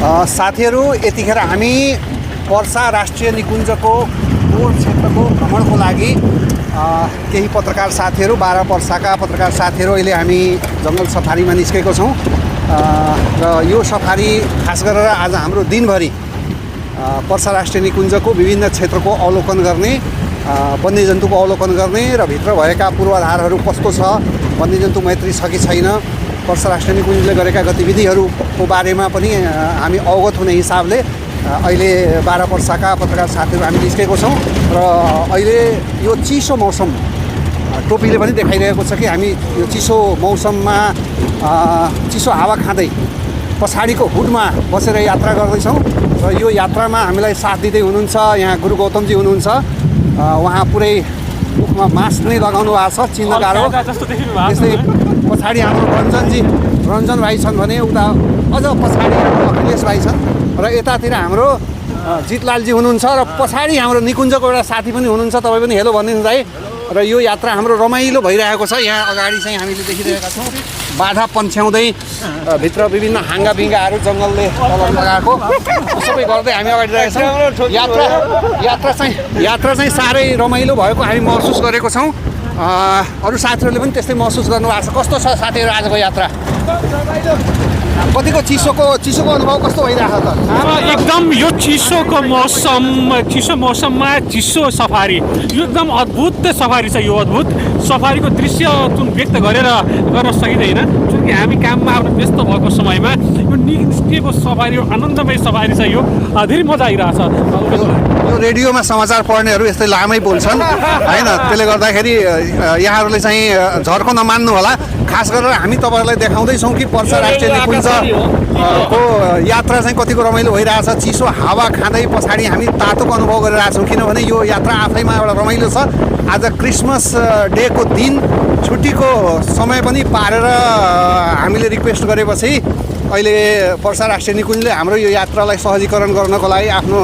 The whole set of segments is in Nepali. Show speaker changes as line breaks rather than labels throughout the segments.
साथीहरू यतिखेर हामी पर्सा राष्ट्रिय निकुञ्जको कोर क्षेत्रको भ्रमणको लागि केही पत्रकार साथीहरू 12 पर्साका पत्रकार साथीहरू अहिले हामी जङ्गल सफारीमा निस्केको छौँ र यो सफारी खास गरेर आज हाम्रो दिनभरि पर्सा राष्ट्रिय निकुञ्जको विभिन्न क्षेत्रको अवलोकन गर्ने वन्यजन्तुको अवलोकन गर्ने र भित्र भएका पूर्वाधारहरू कस्तो छ, वन्यजन्तु मैत्री छ कि छैन, पर्सा राष्ट्रिय निकुञ्जले गरेका गतिविधिहरूको बारेमा पनि हामी अवगत हुने हिसाबले अहिले 12 पर्साका पत्रकार साथीहरू हामी निस्केको छौँ र अहिले यो चिसो मौसम टोपीले पनि देखाइरहेको छ कि हामी यो चिसो मौसममा चिसो हावा खाँदै पछाडिको हुडमा बसेर यात्रा गर्दैछौँ र यो यात्रामा हामीलाई साथ दिँदै हुनुहुन्छ यहाँ गुरु गौतमजी हुनुहुन्छ। उहाँ पुरै मुखमा मास्क नै लगाउनु भएको छ, चिन्न गाह्रो। त्यस्तै पछाडि हाम्रो रञ्जन भाइ छन् भने उता अझ पछाडि अखिलेश भाइ छन् र यतातिर हाम्रो जितलालजी हुनुहुन्छ र पछाडि हाम्रो निकुञ्जको एउटा साथी पनि हुनुहुन्छ। तपाईँ पनि हेलो भनिदिनु भाइ। र यो यात्रा हाम्रो रमाइलो भइरहेको छ। यहाँ अगाडि चाहिँ हामीले देखिरहेका छौँ बाधा पन्छ्याउँदै भित्र विभिन्न हाँगाबिङ्गाहरू जङ्गलले कलर लगाएको सबै गर्दै हामी अगाडि रहेका छौँ। यात्रा चाहिँ साह्रै रमाइलो भएको हामी महसुस गरेको छौँ। अरू साथीहरूले पनि त्यस्तै महसुस गर्नुभएको छ। कस्तो छ साथीहरू आजको यात्रा? कतिको चिसोको अनुभव कस्तो भइरहेको छ त?
एकदम यो चिसो मौसममा चिसो सफारी, यो एकदम अद्भुत सफारी छ। यो अद्भुत सफारीको दृश्य जुन व्यक्त गर्न सकिँदैन, जुन कि हामी काममा आफ्नो व्यस्त भएको समयमा यो निस्किएको सफारी, आनन्दमय सफारी छ। यो धेरै मजा आइरहेछ।
यो रेडियोमा समाचार पढ्नेहरू यस्तै लामै बोल्छन् होइन, त्यसले गर्दाखेरि यहाँहरूले चाहिँ झर्को नमान्नु होला। खास गरेर हामी तपाईँहरूलाई देखाउँदैछौँ कि पर्सा राष्ट्रिय निकुञ्जको यात्रा चाहिँ कतिको रमाइलो भइरहेछ। चिसो हावा खाँदै पछाडि हामी तातोको अनुभव गरिरहेछौँ, किनभने यो यात्रा आफैमा एउटा रमाइलो छ। आज क्रिसमस डेको दिन, छुट्टीको समय पनि पारेर हामीले रिक्वेस्ट गरेपछि अहिले पर्सा राष्ट्रिय निकुञ्जले हाम्रो यो यात्रालाई सहजीकरण गर्नको लागि आफ्नो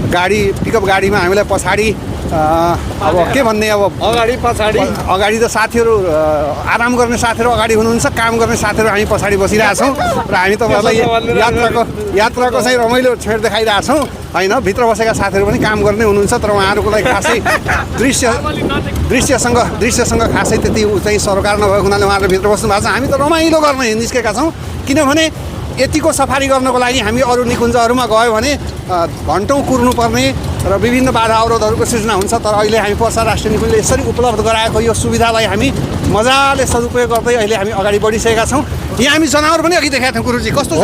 गाडी, पिकअप गाडीमा हामीलाई पछाडि अब के भन्ने, अब अगाडि त साथीहरू आराम गर्ने साथीहरू अगाडि हुनुहुन्छ, काम गर्ने साथीहरू हामी पछाडि बसिरहेछौँ र हामी तपाईँहरूलाई यात्राको चाहिँ रमाइलो छेड देखाइरहेछौँ होइन। भित्र बसेका साथीहरू पनि काम गर्ने हुनुहुन्छ, तर उहाँहरूको लागि खासै दृश्यसँग खासै त्यति चाहिँ सरोकार नभएको हुनाले उहाँहरू भित्र बस्नु भएको छ। हामी त रमाइलो गर्न निस्केका छौँ, किनभने यतिको सफारी गर्नको लागि हामी अरू निकुञ्जहरूमा गयो भने घन्टौँ कुर्नुपर्ने र विभिन्न बाधा अवरोधहरूको सृजना हुन्छ। तर अहिले हामी पर्सा राष्ट्रिय निकुञ्जले यसरी उपलब्ध गराएको यो सुविधालाई हामी मजाले सदुपयोग गर्दै अहिले हामी अगाडि बढिसकेका छौँ। यहाँ हामी जनावर पनि अघि देखाएको थियौँ गुरुजी, कस्तो हो?